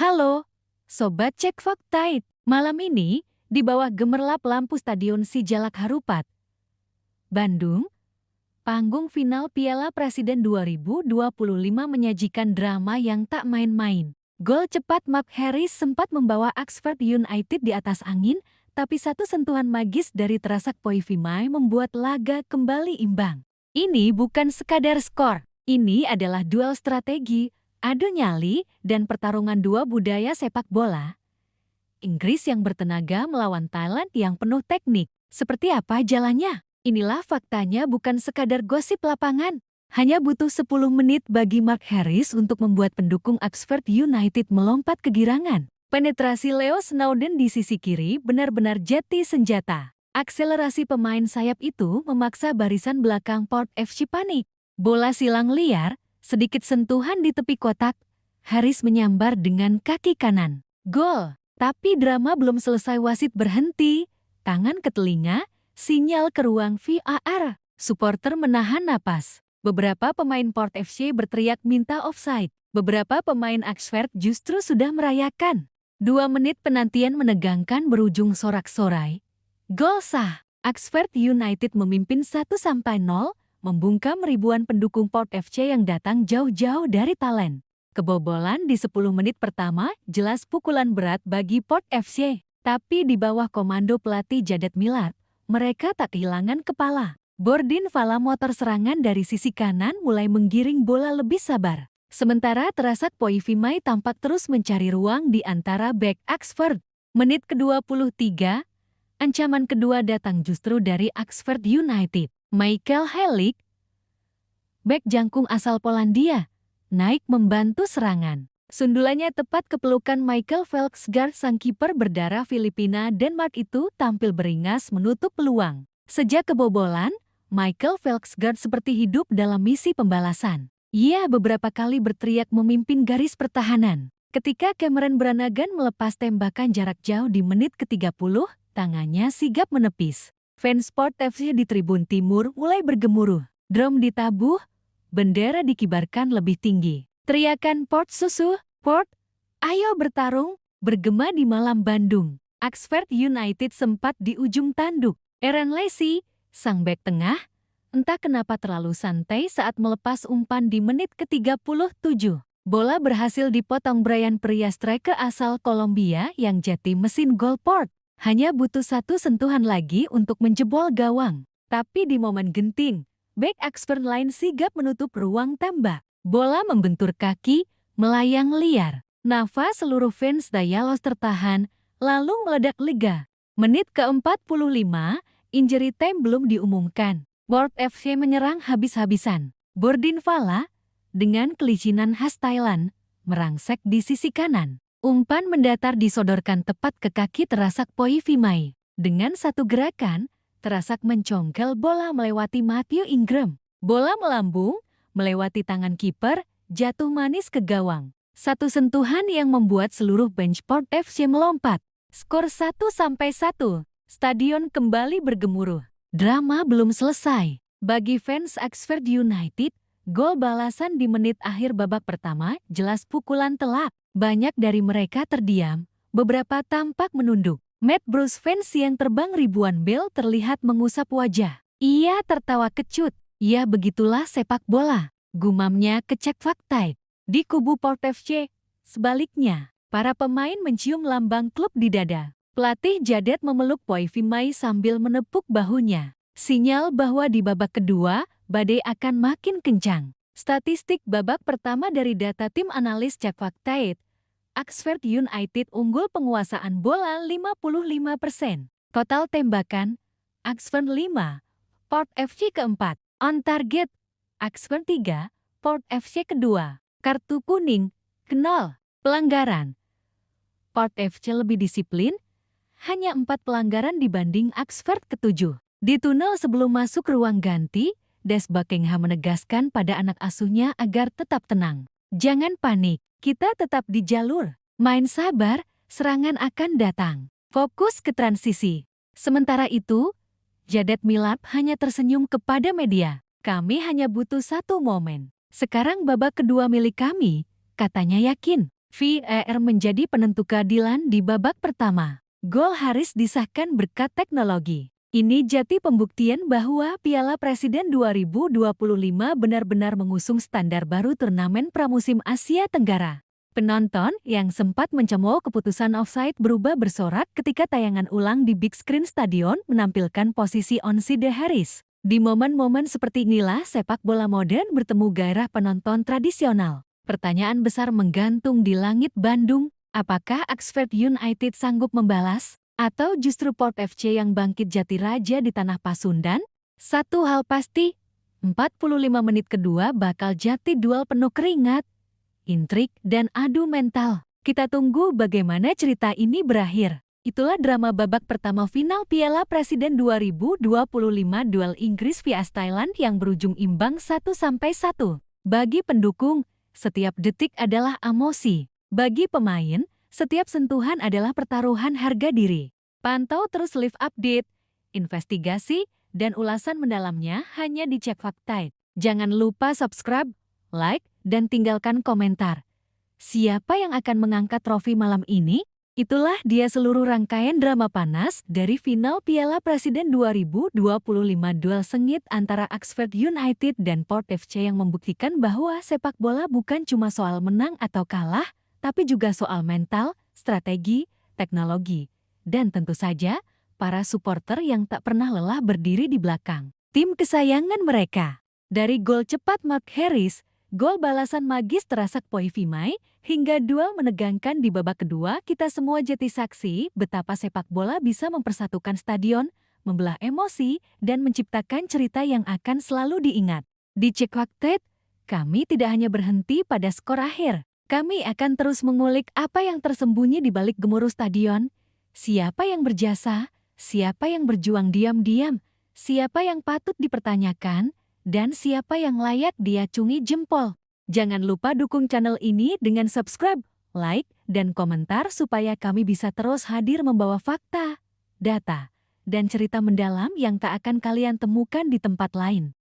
Halo, Sobat Cek Fakta. Malam ini, di bawah gemerlap lampu Stadion Sijalak Harupat, Bandung, panggung final Piala Presiden 2025 menyajikan drama yang tak main-main. Gol cepat Mark Harris sempat membawa Oxford United di atas angin, tapi satu sentuhan magis dari Terasak Poivimai membuat laga kembali imbang. Ini bukan sekadar skor, ini adalah duel strategi, adu nyali, dan pertarungan dua budaya sepak bola. Inggris yang bertenaga melawan Thailand yang penuh teknik. Seperti apa jalannya? Inilah faktanya, bukan sekadar gosip lapangan. Hanya butuh 10 menit bagi Mark Harris untuk membuat pendukung Oxford United melompat kegirangan. Penetrasi Leo Snowden di sisi kiri benar-benar jeti senjata. Akselerasi pemain sayap itu memaksa barisan belakang Port FC panik. Bola silang liar, sedikit sentuhan di tepi kotak. Harris menyambar dengan kaki kanan. Gol! Tapi drama belum selesai, wasit berhenti. Tangan ke telinga, sinyal ke ruang VAR. Supporter menahan napas. Beberapa pemain Port FC berteriak minta offside. Beberapa pemain Oxford justru sudah merayakan. 2 menit penantian menegangkan berujung sorak-sorai. Gol sah. Oxford United memimpin 1-0, membungkam ribuan pendukung Port FC yang datang jauh-jauh dari Thailand. Kebobolan di 10 menit pertama jelas pukulan berat bagi Port FC. Tapi di bawah komando pelatih Jaded Millard, mereka tak kehilangan kepala. Bourdin Fala motor serangan dari sisi kanan mulai menggiring bola lebih sabar. Sementara Terasak Poivimai tampak terus mencari ruang di antara bek Oxford. Menit ke-23, ancaman kedua datang justru dari Oxford United. Michael Helik, bek jangkung asal Polandia, naik membantu serangan. Sundulannya tepat ke pelukan Michael Velksgaard, sang kiper berdarah Filipina Denmark itu tampil beringas menutup peluang. Sejak kebobolan, Michael Velksgaard seperti hidup dalam misi pembalasan. Ia beberapa kali berteriak memimpin garis pertahanan. Ketika Cameron Brannagan melepas tembakan jarak jauh di menit ke-30, tangannya sigap menepis. Fans Port FC di tribun timur mulai bergemuruh. Drum ditabuh, bendera dikibarkan lebih tinggi. Teriakan Port susu, Port, ayo bertarung, bergema di malam Bandung. Oxford United sempat di ujung tanduk. Aaron Lacy, sang bek tengah, entah kenapa terlalu santai saat melepas umpan di menit ke-37. Bola berhasil dipotong Brian Pria, striker asal Kolombia yang jadi mesin gol Port. Hanya butuh satu sentuhan lagi untuk menjebol gawang. Tapi di momen genting, bek Oxford lain sigap menutup ruang tembak. Bola membentur kaki, melayang liar. Nafas seluruh fans Dialos tertahan, lalu meledak lega. Menit ke-45, injury time belum diumumkan. Port FC menyerang habis-habisan. Bourdin Fala, dengan kelicinan khas Thailand, merangsek di sisi kanan. Umpan mendatar disodorkan tepat ke kaki Terasak Poivimai. Dengan satu gerakan, Terasak mencongkel bola melewati Matthew Ingram. Bola melambung, melewati tangan kiper, jatuh manis ke gawang. Satu sentuhan yang membuat seluruh bench Port FC melompat. Skor 1-1, stadion kembali bergemuruh. Drama belum selesai. Bagi fans Oxford United, gol balasan di menit akhir babak pertama jelas pukulan telak. Banyak dari mereka terdiam, beberapa tampak menunduk. Matt Bruce, fans yang terbang ribuan bel, terlihat mengusap wajah. Ia tertawa kecut. Ya, begitulah sepak bola, gumamnya ke Cek Fakta. Di kubu Port FC, sebaliknya, para pemain mencium lambang klub di dada. Pelatih Jaded memeluk Poivimai sambil menepuk bahunya. Sinyal bahwa di babak kedua, badai akan makin kencang. Statistik babak pertama dari data tim analis Cek Fakta, Oxford United unggul penguasaan bola 55%. Total tembakan, Oxford 5, Port FC keempat. On target, Oxford 3, Port FC kedua. Kartu kuning, 0. Pelanggaran, Port FC lebih disiplin, hanya 4 pelanggaran dibanding Oxford ke-7. Di tunnel sebelum masuk ruang ganti, Des Buckingham menegaskan pada anak asuhnya agar tetap tenang. Jangan panik, kita tetap di jalur. Main sabar, serangan akan datang. Fokus ke transisi. Sementara itu, Jaded Millard hanya tersenyum kepada media. Kami hanya butuh satu momen. Sekarang babak kedua milik kami, katanya yakin. VAR menjadi penentu keadilan di babak pertama. Gol Haris disahkan berkat teknologi. Ini jati pembuktian bahwa Piala Presiden 2025 benar-benar mengusung standar baru turnamen pramusim Asia Tenggara. Penonton yang sempat mencemooh keputusan offside berubah bersorak ketika tayangan ulang di big screen stadion menampilkan posisi onside Haris. Di momen-momen seperti inilah sepak bola modern bertemu gairah penonton tradisional. Pertanyaan besar menggantung di langit Bandung, apakah Oxford United sanggup membalas? Atau justru Port FC yang bangkit jati raja di tanah Pasundan? Satu hal pasti, 45 menit kedua bakal jati duel penuh keringat, intrik, dan adu mental. Kita tunggu bagaimana cerita ini berakhir. Itulah drama babak pertama final Piala Presiden 2025 duel Inggris vs Thailand yang berujung imbang 1-1. Bagi pendukung, setiap detik adalah emosi. Bagi pemain, setiap sentuhan adalah pertaruhan harga diri. Pantau terus live update, investigasi, dan ulasan mendalamnya hanya di Cek Fakta. Jangan lupa subscribe, like, dan tinggalkan komentar. Siapa yang akan mengangkat trofi malam ini? Itulah dia seluruh rangkaian drama panas dari final Piala Presiden 2025 duel sengit antara Oxford United dan Port FC yang membuktikan bahwa sepak bola bukan cuma soal menang atau kalah, tapi juga soal mental, strategi, teknologi, dan tentu saja para supporter yang tak pernah lelah berdiri di belakang tim kesayangan mereka. Dari gol cepat Mark Harris, gol balasan magis terasak Poi Vimai, hingga duel menegangkan di babak kedua, kita semua jadi saksi betapa sepak bola bisa mempersatukan stadion, membelah emosi, dan menciptakan cerita yang akan selalu diingat. Di Cek Fakta, kami tidak hanya berhenti pada skor akhir. Kami akan terus mengulik apa yang tersembunyi di balik gemuruh stadion, siapa yang berjasa, siapa yang berjuang diam-diam, siapa yang patut dipertanyakan, dan siapa yang layak diacungi jempol. Jangan lupa dukung channel ini dengan subscribe, like, dan komentar supaya kami bisa terus hadir membawa fakta, data, dan cerita mendalam yang tak akan kalian temukan di tempat lain.